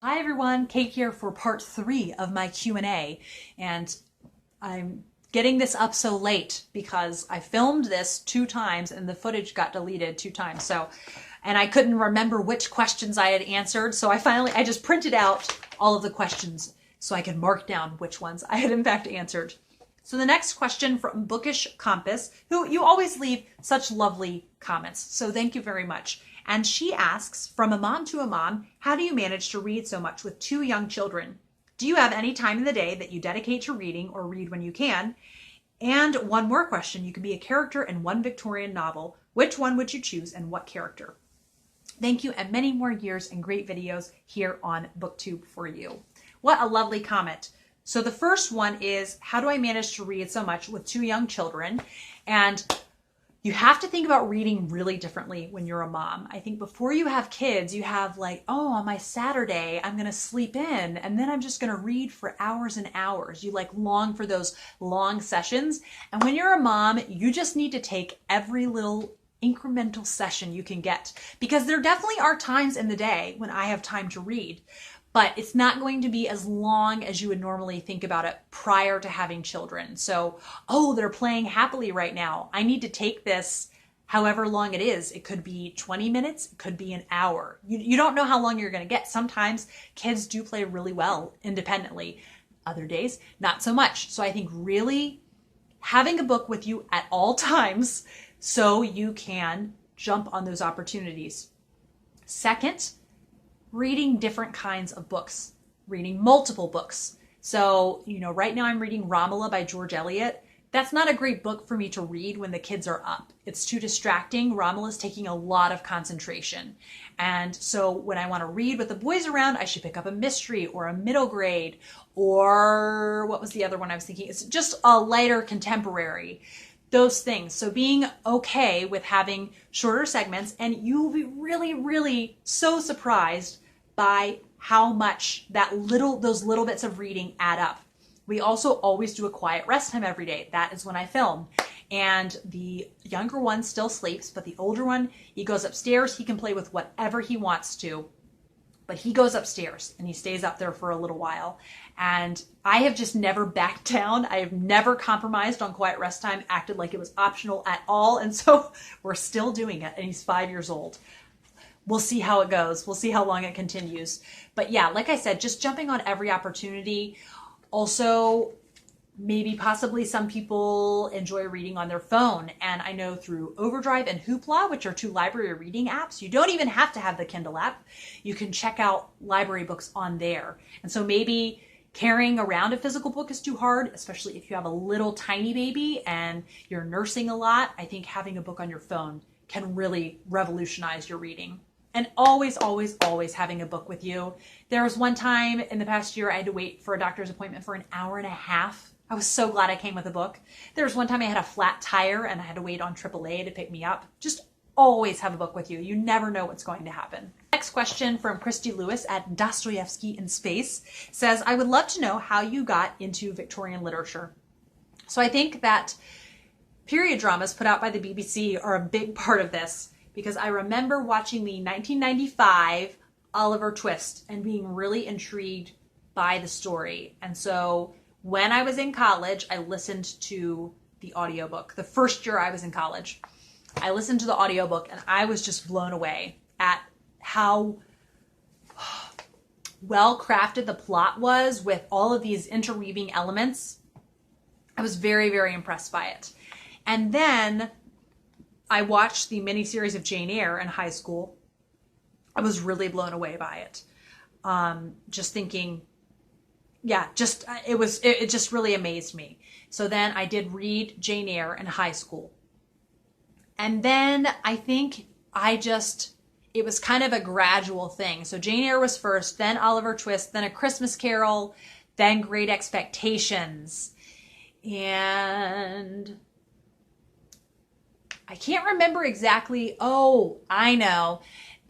Hi everyone, Kate here for part 3 of my Q&A, and I'm getting this up so late because I filmed this 2 times and the footage got deleted 2 times. And I couldn't remember which questions I had answered, so I just printed out all of the questions so I could mark down which ones I had in fact answered. So the next question from Bookish Compass, who you always leave such lovely comments, so thank you very much. And she asks, from a mom to a mom, how do you manage to read so much with 2 young children? Do you have any time in the day that you dedicate to reading or read when you can? And one more question, you can be a character in one Victorian novel. Which one would you choose and what character? Thank you, and many more years and great videos here on BookTube for you. What a lovely comment. So the first one is, how do I manage to read so much with 2 young children? And you have to think about reading really differently when you're a mom. I think before you have kids, you have like, oh, on my Saturday, I'm going to sleep in and then I'm just going to read for hours and hours. You like long for those long sessions. And when you're a mom, you just need to take every little incremental session you can get, because there definitely are times in the day when I have time to read, but it's not going to be as long as you would normally think about it prior to having children. So, oh, they're playing happily right now. I need to take this however long it is. It could be 20 minutes, it could be an hour. You don't know how long you're going to get. Sometimes kids do play really well independently. Other days, not so much. So I think really having a book with you at all times so you can jump on those opportunities. Second, reading different kinds of books, reading multiple books. So, right now I'm reading Romola by George Eliot. That's not a great book for me to read when the kids are up. It's too distracting. Romola's taking a lot of concentration. And so when I want to read with the boys around, I should pick up a mystery or a middle grade, or what was the other one I was thinking? It's just a lighter contemporary. Those things. So being okay with having shorter segments, and you will be really, really so surprised by how much those little bits of reading add up. We also always do a quiet rest time every day. That is when I film. And the younger one still sleeps, but the older one, he goes upstairs. He can play with whatever he wants to, but he goes upstairs and he stays up there for a little while. And I have just never backed down. I have never compromised on quiet rest time, acted like it was optional at all. And so we're still doing it. And he's 5 years old. We'll see how it goes. We'll see how long it continues. But yeah, like I said, just jumping on every opportunity. Also, maybe possibly some people enjoy reading on their phone. And I know through Overdrive and Hoopla, which are 2 library reading apps, you don't even have to have the Kindle app. You can check out library books on there. And so maybe carrying around a physical book is too hard, especially if you have a little tiny baby and you're nursing a lot. I think having a book on your phone can really revolutionize your reading. And always, always, always having a book with you. There was one time in the past year I had to wait for a doctor's appointment for an hour and a half. I was so glad I came with a book. There was one time I had a flat tire and I had to wait on AAA to pick me up. Just always have a book with you. You never know what's going to happen. Next question from Christy Lewis at Dostoevsky in Space says, I would love to know how you got into Victorian literature. So I think that period dramas put out by the BBC are a big part of this, because I remember watching the 1995 Oliver Twist and being really intrigued by the story. And so when I was in college, I listened to the audiobook. The first year I was in college, I listened to the audiobook and I was just blown away at how well crafted the plot was with all of these interweaving elements. I was very, very impressed by it. And then I watched the miniseries of Jane Eyre in high school. I was really blown away by it. Just thinking, yeah, it just really amazed me. So then I did read Jane Eyre in high school. And then I think it was kind of a gradual thing. So Jane Eyre was first, then Oliver Twist, then A Christmas Carol, then Great Expectations. And I can't remember exactly. Oh, I know.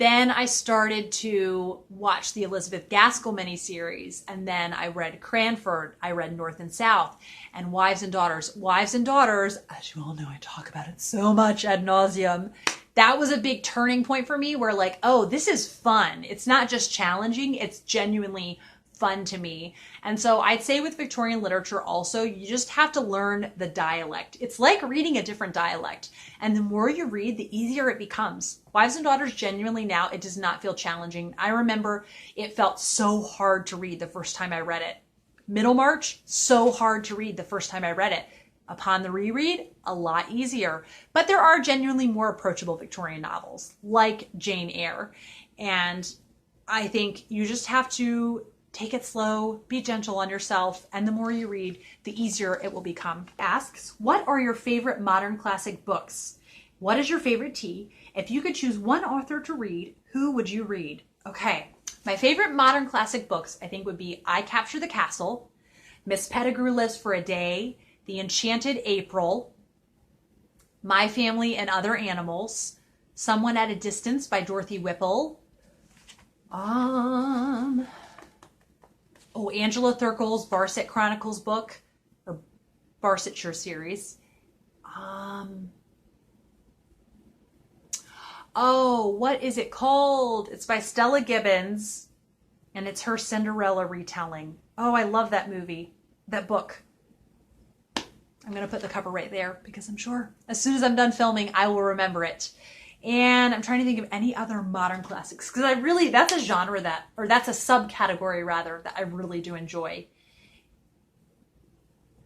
Then I started to watch the Elizabeth Gaskell miniseries, and then I read Cranford, I read North and South, and Wives and Daughters. Wives and Daughters, as you all know, I talk about it so much ad nauseum. That was a big turning point for me where like, oh, this is fun. It's not just challenging, it's genuinely fun to me. And so I'd say with Victorian literature also, you just have to learn the dialect. It's like reading a different dialect. And the more you read, the easier it becomes. Wives and Daughters, genuinely now, it does not feel challenging. I remember it felt so hard to read the first time I read it. Middlemarch, so hard to read the first time I read it. Upon the reread, a lot easier. But there are genuinely more approachable Victorian novels, like Jane Eyre. And I think you just have to take it slow, be gentle on yourself, and the more you read, the easier it will become. Asks, what are your favorite modern classic books? What is your favorite tea? If you could choose one author to read, who would you read? Okay, my favorite modern classic books, I think, would be I Capture the Castle, Miss Pettigrew Lives for a Day, The Enchanted April, My Family and Other Animals, Someone at a Distance by Dorothy Whipple, Angela Thirkell's Barset Chronicles book, or Barsetshire series. What is it called? It's by Stella Gibbons, and it's her Cinderella retelling. Oh, I love that movie, that book. I'm going to put the cover right there because I'm sure as soon as I'm done filming, I will remember it. And I'm trying to think of any other modern classics because that's a genre that's a subcategory rather, that I really do enjoy.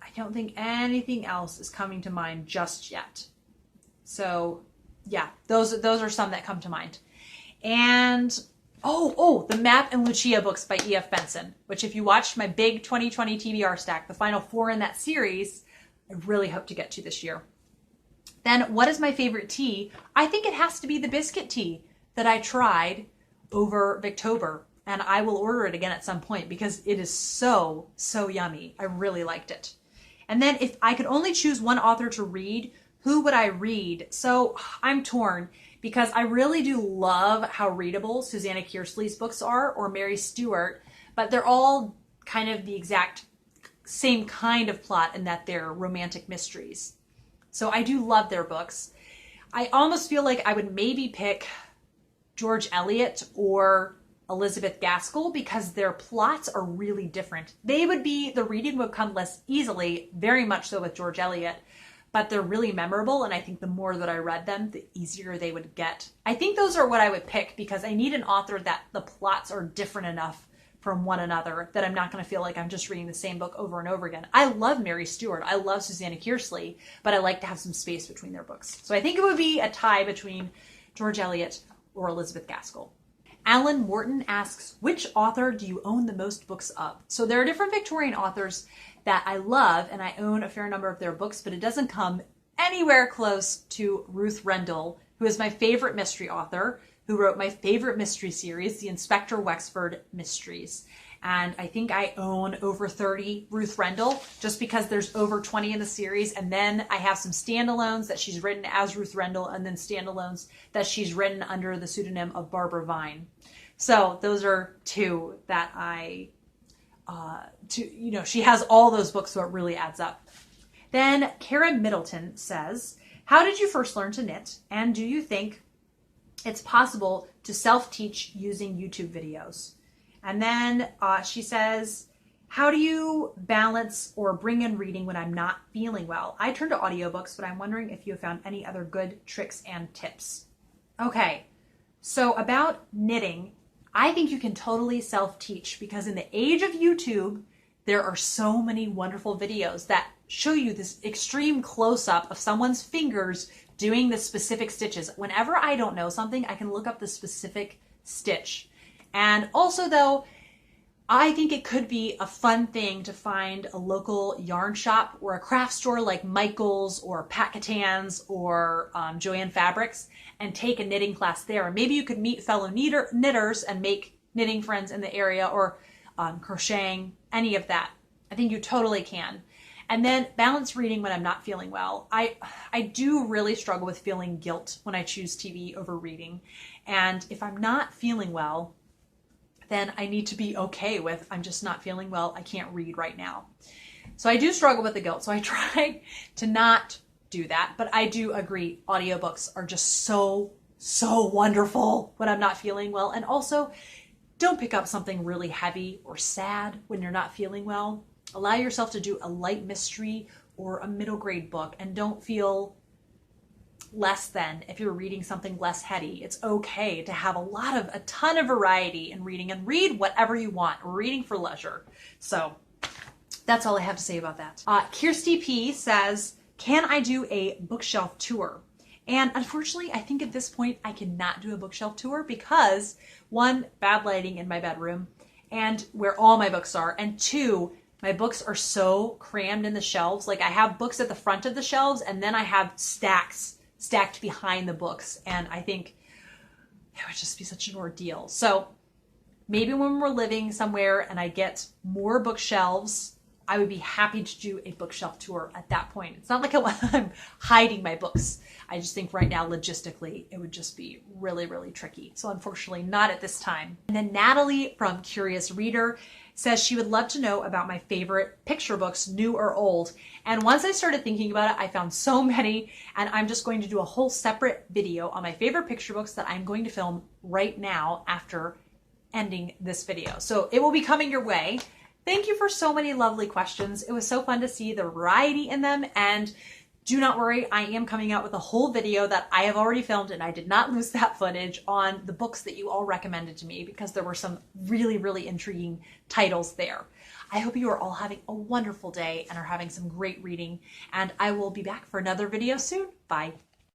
I don't think anything else is coming to mind just yet. So yeah, those are some that come to mind. And the Map and Lucia books by E.F. Benson, which if you watched my big 2020 TBR stack, the final 4 in that series, I really hope to get to this year. Then what is my favorite tea? I think it has to be the biscuit tea that I tried over Victober, and I will order it again at some point because it is so, so yummy. I really liked it. And then if I could only choose one author to read, who would I read? So I'm torn because I really do love how readable Susanna Kearsley's books are, or Mary Stewart, but they're all kind of the exact same kind of plot in that they're romantic mysteries. So I do love their books. I almost feel like I would maybe pick George Eliot or Elizabeth Gaskell because their plots are really different. The reading would come less easily, very much so with George Eliot, but they're really memorable. And I think the more that I read them, the easier they would get. I think those are what I would pick because I need an author that the plots are different enough from one another that I'm not going to feel like I'm just reading the same book over and over again. I love Mary Stewart. I love Susanna Kearsley, but I like to have some space between their books. So I think it would be a tie between George Eliot or Elizabeth Gaskell. Alan Morton asks, which author do you own the most books of? So there are different Victorian authors that I love, and I own a fair number of their books, but it doesn't come anywhere close to Ruth Rendell, who is my favorite mystery author, who wrote my favorite mystery series, the Inspector Wexford Mysteries. And I think I own over 30 Ruth Rendell, just because there's over 20 in the series. And then I have some standalones that she's written as Ruth Rendell, and then standalones that she's written under the pseudonym of Barbara Vine. So those are two that she has all those books, so it really adds up. Then Karen Middleton says, how did you first learn to knit? And do you think it's possible to self-teach using YouTube videos? And then she says, how do you balance or bring in reading when I'm not feeling well? I turn to audiobooks, but I'm wondering if you have found any other good tricks and tips. Okay, so about knitting, I think you can totally self-teach because in the age of YouTube, there are so many wonderful videos that show you this extreme close-up of someone's fingers doing the specific stitches. Whenever I don't know something, I can look up the specific stitch. And also though, I think it could be a fun thing to find a local yarn shop or a craft store like Michael's or Pat Catan's or Joanne Fabrics and take a knitting class there. And maybe you could meet fellow knitters and make knitting friends in the area, or crocheting, any of that. I think you totally can. And then balance reading when I'm not feeling well. I do really struggle with feeling guilt when I choose TV over reading. And if I'm not feeling well, then I need to be okay with, I'm just not feeling well. I can't read right now. So I do struggle with the guilt. So I try to not do that, but I do agree. Audiobooks are just so wonderful when I'm not feeling well. And also, don't pick up something really heavy or sad when you're not feeling well. Allow yourself to do a light mystery or a middle grade book, and don't feel less than if you're reading something less heady. It's okay to have a ton of variety in reading, and read whatever you want. We're reading for leisure. So that's all I have to say about that. Kirsty P says, can I do a bookshelf tour? And unfortunately, I think at this point I cannot do a bookshelf tour because, one, bad lighting in my bedroom and where all my books are, and two, my books are so crammed in the shelves. Like, I have books at the front of the shelves, and then I have stacks stacked behind the books, and I think it would just be such an ordeal. So maybe when we're living somewhere and I get more bookshelves, I would be happy to do a bookshelf tour at that point. It's not like I'm hiding my books. I just think right now, logistically, it would just be really, really tricky. So unfortunately, not at this time. And then Natalie from Curious Reader says she would love to know about my favorite picture books, new or old. And once I started thinking about it, I found so many, and I'm just going to do a whole separate video on my favorite picture books that I'm going to film right now after ending this video. So it will be coming your way. Thank you for so many lovely questions. It was so fun to see the variety in them, and do not worry, I am coming out with a whole video that I have already filmed, and I did not lose that footage, on the books that you all recommended to me, because there were some really, really intriguing titles there. I hope you are all having a wonderful day and are having some great reading, and I will be back for another video soon. Bye.